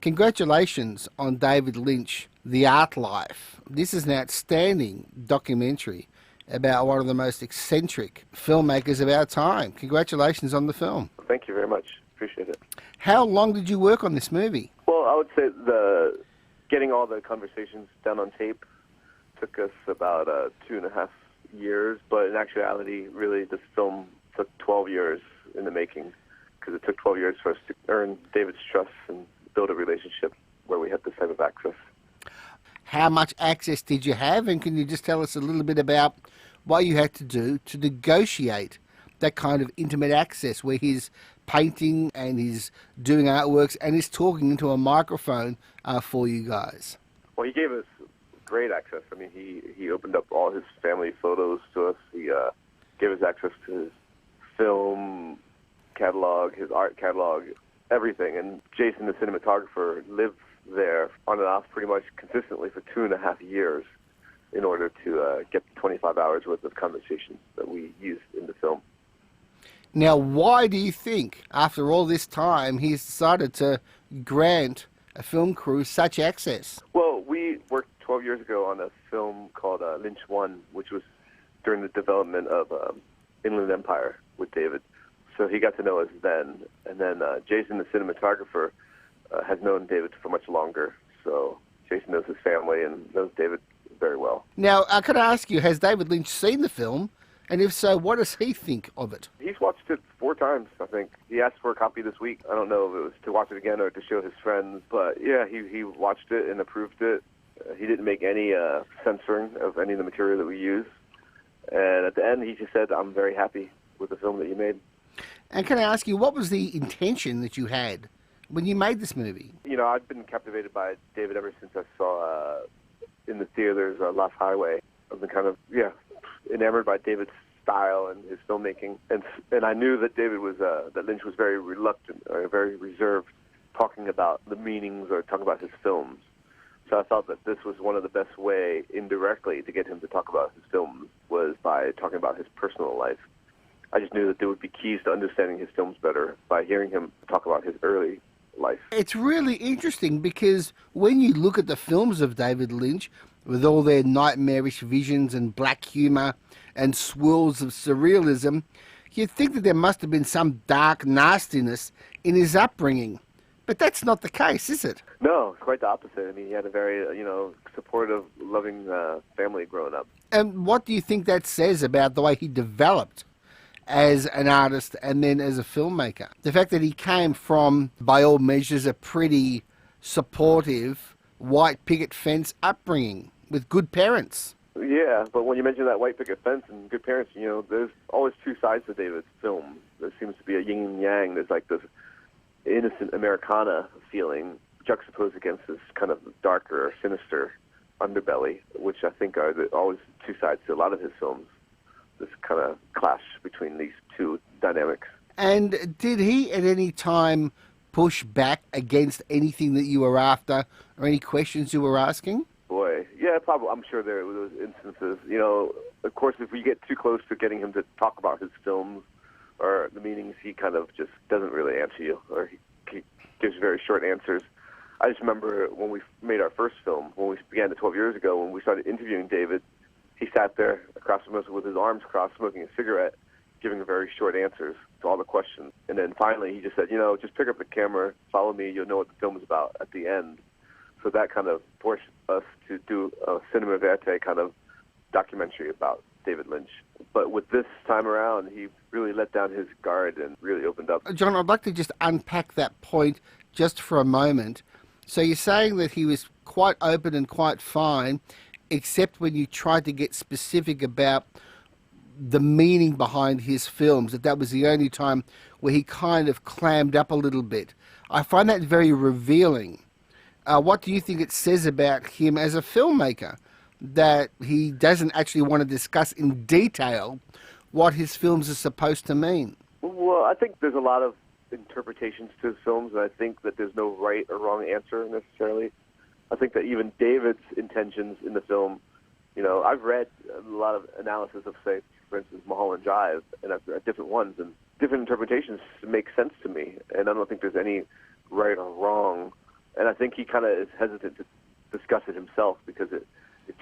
Congratulations on David Lynch, The Art Life. This is an outstanding documentary about one of the most eccentric filmmakers of our time. Congratulations on the film. Thank you very much. Appreciate it. How long did you work on this movie? Well, I would say getting all the conversations done on tape took us about 2.5 years, but in actuality, really, this film took 12 years in the making, because it took 12 years for us to earn David's trust and build a relationship where we had this type of access. How much access did you have, and can you just tell us a little bit about what you had to do to negotiate that kind of intimate access where he's painting and he's doing artworks and he's talking into a microphone for you guys? Well, he gave us great access. I mean, he opened up all his family photos to us. He gave us access to his film catalog, his art catalog, everything. And Jason, the cinematographer, lived there on and off pretty much consistently for 2.5 years in order to get 25 hours worth of conversations that we used in the film. Now, why do you think, after all this time, he's decided to grant a film crew such access? Well, we worked 12 years ago on a film called Lynch 1, which was during the development of Inland Empire with David. So he got to know us then. And then Jason, the cinematographer, has known David for much longer. So Jason knows his family and knows David very well. Now, I could ask you, has David Lynch seen the film? And if so, what does he think of it? He's watched it 4 times, I think. He asked for a copy this week. I don't know if it was to watch it again or to show his friends. But yeah, he watched it and approved it. He didn't make any censoring of any of the material that we use. And at the end, he just said, "I'm very happy with the film that you made." And can I ask you, what was the intention that you had when you made this movie? You know, I've been captivated by David ever since I saw in the theaters Lost Highway. I've been kind of, enamored by David's style and his filmmaking. And I knew that David was, that Lynch was very reluctant or very reserved talking about the meanings or talking about his films. So I thought that this was one of the best way, indirectly, to get him to talk about his films was by talking about his personal life. I just knew that there would be keys to understanding his films better by hearing him talk about his early life. It's really interesting because when you look at the films of David Lynch, with all their nightmarish visions and black humour and swirls of surrealism, you'd think that there must have been some dark nastiness in his upbringing. But that's not the case, is it? No, it's quite the opposite. I mean, he had a very, supportive, loving family growing up. And what do you think that says about the way he developed as an artist and then as a filmmaker? The fact that he came from, by all measures, a pretty supportive white picket fence upbringing with good parents. Yeah, but when you mention that white picket fence and good parents, there's always 2 sides to David's film. There seems to be a yin and yang. There's like this innocent Americana feeling juxtaposed against this kind of darker, sinister underbelly, which I think are always 2 sides to a lot of his films. This kind of clash between these 2 dynamics. And did he at any time push back against anything that you were after or any questions you were asking? Boy, yeah, probably. I'm sure there were those instances. Of course, if we get too close to getting him to talk about his films or the meanings, he kind of just doesn't really answer you, or he gives very short answers. I just remember when we made our first film, when we began it 12 years ago, when we started interviewing David, he sat there across from us with his arms crossed, smoking a cigarette, giving very short answers to all the questions. And then finally he just said, just pick up the camera, follow me, you'll know what the film is about at the end. So that kind of forced us to do a cinema verite kind of documentary about David Lynch. But with this time around, he really let down his guard and really opened up. Jon, I'd like to just unpack that point just for a moment. So you're saying that he was quite open and quite fine, except when you tried to get specific about the meaning behind his films, that was the only time where he kind of clammed up a little bit. I find that very revealing. What do you think it says about him as a filmmaker, that he doesn't actually want to discuss in detail what his films are supposed to mean? Well, I think there's a lot of interpretations to his films, and I think that there's no right or wrong answer necessarily. I think that even David's intentions in the film, I've read a lot of analysis of, say, for instance, Mulholland Drive, and I've read different ones, and different interpretations make sense to me, and I don't think there's any right or wrong And I think he kind of is hesitant to discuss it himself because it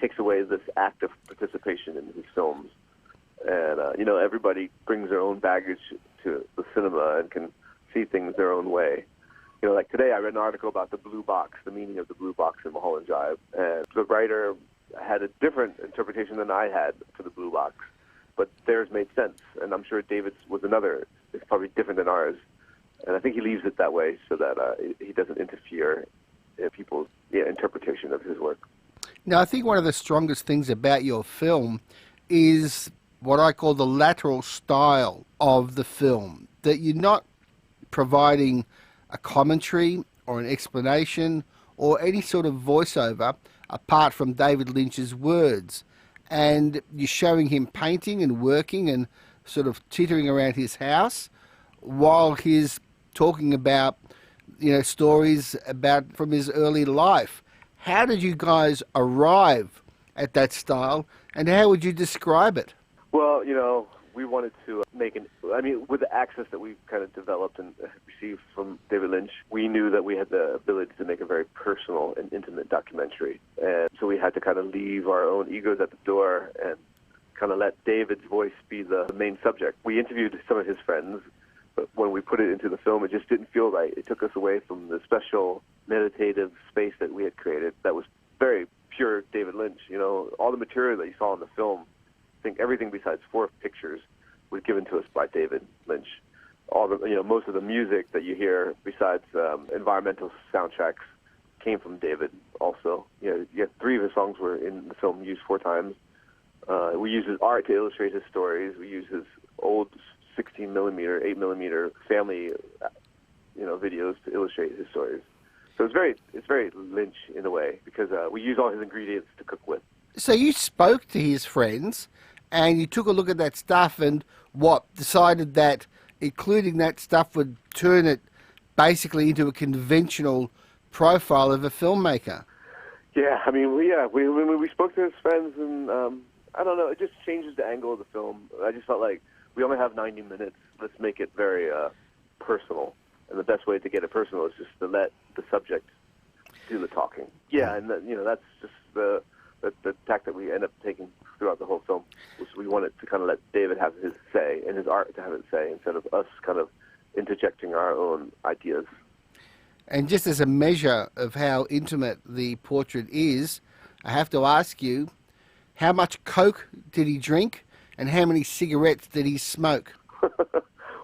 takes away this active participation in his films. And, everybody brings their own baggage to the cinema and can see things their own way. Like today I read an article about the blue box, the meaning of the blue box in Mulholland Drive. And the writer had a different interpretation than I had for the blue box. But theirs made sense. And I'm sure David's was another. It's probably different than ours. And I think he leaves it that way so that he doesn't interfere in people's interpretation of his work. Now, I think one of the strongest things about your film is what I call the lateral style of the film, that you're not providing a commentary or an explanation or any sort of voiceover apart from David Lynch's words. And you're showing him painting and working and sort of teetering around his house while he's talking about, stories about from his early life. How did you guys arrive at that style, and how would you describe it? Well, we wanted to with the access that we've kind of developed and received from David Lynch, we knew that we had the ability to make a very personal and intimate documentary. And so we had to kind of leave our own egos at the door and kind of let David's voice be the main subject. We interviewed some of his friends, but when we put it into the film, it just didn't feel right. It took us away from the special meditative space that we had created that was very pure David Lynch. All the material that you saw in the film, I think everything besides 4 pictures was given to us by David Lynch. All the, most of the music that you hear besides environmental soundtracks came from David also. You had 3 of his songs were in the film used 4 times. We used his art to illustrate his stories. We used his old 16 millimeter, 8 millimeter family, videos to illustrate his stories. So it's very Lynch in a way because we use all his ingredients to cook with. So you spoke to his friends and you took a look at that stuff and decided that including that stuff would turn it basically into a conventional profile of a filmmaker. Yeah, we spoke to his friends and I don't know, it just changes the angle of the film. I just felt like we only have 90 minutes. Let's make it very personal. And the best way to get it personal is just to let the subject do the talking. Yeah, and that's just the tack that we end up taking throughout the whole film. Was we wanted to kind of let David have his say and his art to have its say instead of us kind of interjecting our own ideas. And just as a measure of how intimate the portrait is, I have to ask you, how much Coke did he drink and how many cigarettes did he smoke?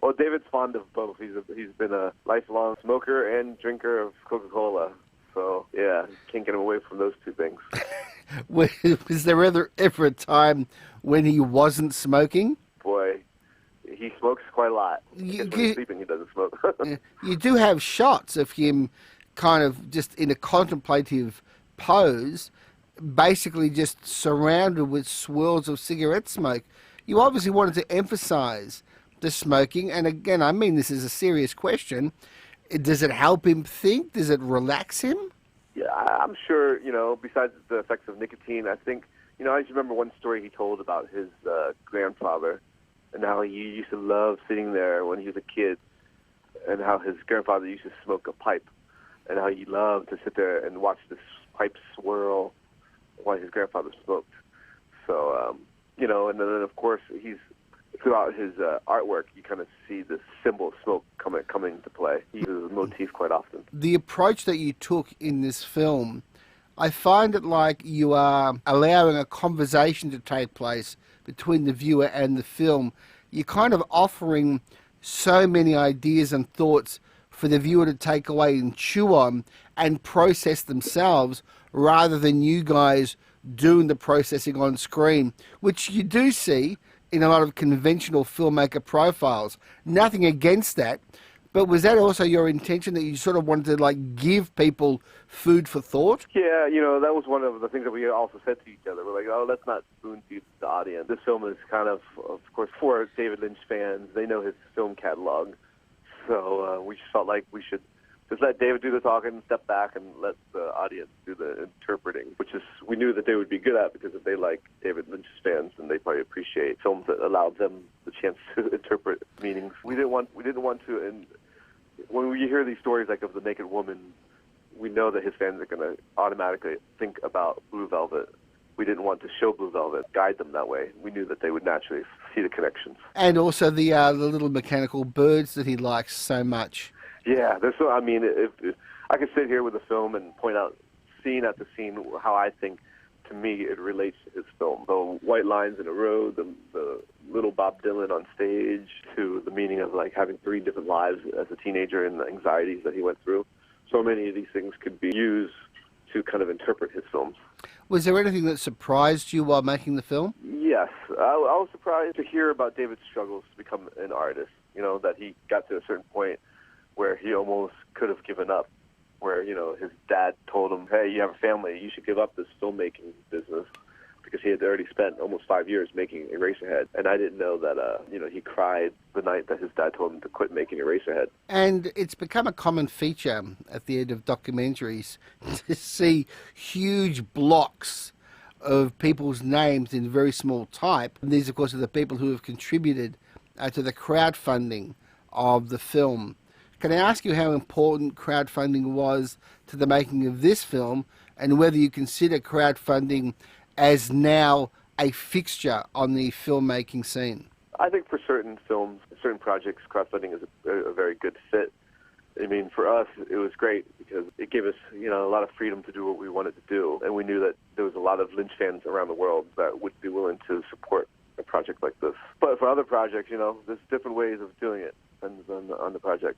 Well, David's fond of both. He's been a lifelong smoker and drinker of Coca-Cola. So, yeah, can't get him away from those 2 things. Was there ever a time when he wasn't smoking? Boy, he smokes quite a lot. When he's sleeping, he doesn't smoke. You do have shots of him kind of just in a contemplative pose, basically just surrounded with swirls of cigarette smoke. You obviously wanted to emphasize the smoking, and again, I mean this is a serious question. Does it help him think? Does it relax him? Yeah, I'm sure, besides the effects of nicotine, I think, I just remember one story he told about his grandfather and how he used to love sitting there when he was a kid and how his grandfather used to smoke a pipe and how he loved to sit there and watch this pipe swirl while his grandfather smoked. So, and then, of course, throughout his artwork, you kind of see this symbol of smoke coming to play. He uses the motif quite often. The approach that you took in this film, I find it like you are allowing a conversation to take place between the viewer and the film. You're kind of offering so many ideas and thoughts for the viewer to take away and chew on and process themselves rather than you guys doing the processing on screen, which you do see in a lot of conventional filmmaker profiles. Nothing against that, but was that also your intention, that you sort of wanted to give people food for thought? Yeah, that was one of the things that we also said to each other. We're like, let's not spoon feed the audience. This film is kind of course, for David Lynch fans. They know his film catalog. So we just felt like we should just let David do the talking, step back, and let the audience do the interpreting, which is we knew that they would be good at, because if they like David Lynch's fans, then they probably appreciate films that allowed them the chance to interpret meanings. We didn't want to, and when we hear these stories like of the naked woman, we know that his fans are going to automatically think about Blue Velvet. We didn't want to show Blue Velvet, guide them that way. We knew that they would naturally see the connections. And also the little mechanical birds that he likes so much. Yeah, I mean, if I could sit here with a film and point out scene after scene how I think, to me, it relates to his film. The white lines in a row, the little Bob Dylan on stage, to the meaning of like having 3 different lives as a teenager and the anxieties that he went through. So many of these things could be used to kind of interpret his films. Was there anything that surprised you while making the film? Yes. I was surprised to hear about David's struggles to become an artist, you know, that he got to a certain point where he almost could have given up, where, you know, his dad told him, hey, you have a family, you should give up this filmmaking business, because he had already spent almost 5 years making Eraserhead. And I didn't know that, you know, he cried the night that his dad told him to quit making Eraserhead. And it's become a common feature at the end of documentaries to see huge blocks of people's names in very small type. And these, of course, are the people who have contributed to the crowdfunding of the film. Can I ask you how important crowdfunding was to the making of this film, and whether you consider crowdfunding as now a fixture on the filmmaking scene? I think for certain films, certain projects, crowdfunding is a very good fit. I mean, for us, it was great because it gave us, you know, a lot of freedom to do what we wanted to do. And we knew that there was a lot of Lynch fans around the world that would be willing to support a project like this. But for other projects, you know, there's different ways of doing it, depends on the project.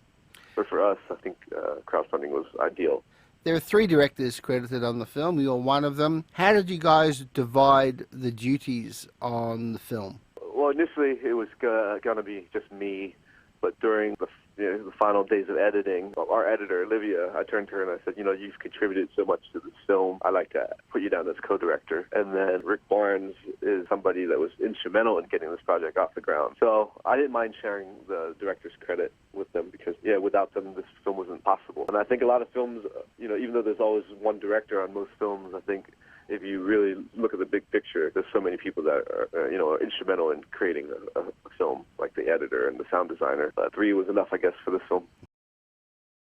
But for us, I think crowdfunding was ideal. There are 3 directors credited on the film. You're one of them. How did you guys divide the duties on the film? Well, initially it was going to be just me, but during the final days of editing, our editor, Olivia, I turned to her and I said, you know, you've contributed so much to this film. I'd like to put you down as co-director. And then Rick Barnes is somebody that was instrumental in getting this project off the ground. So I didn't mind sharing the director's credit with them because, yeah, without them, this film wasn't possible. And I think a lot of films, you know, even though there's always one director on most films, I think if you really look at the big picture, there's so many people that are, you know, are instrumental in creating a film, like the editor and the sound designer. 3 was enough, I guess, for this film.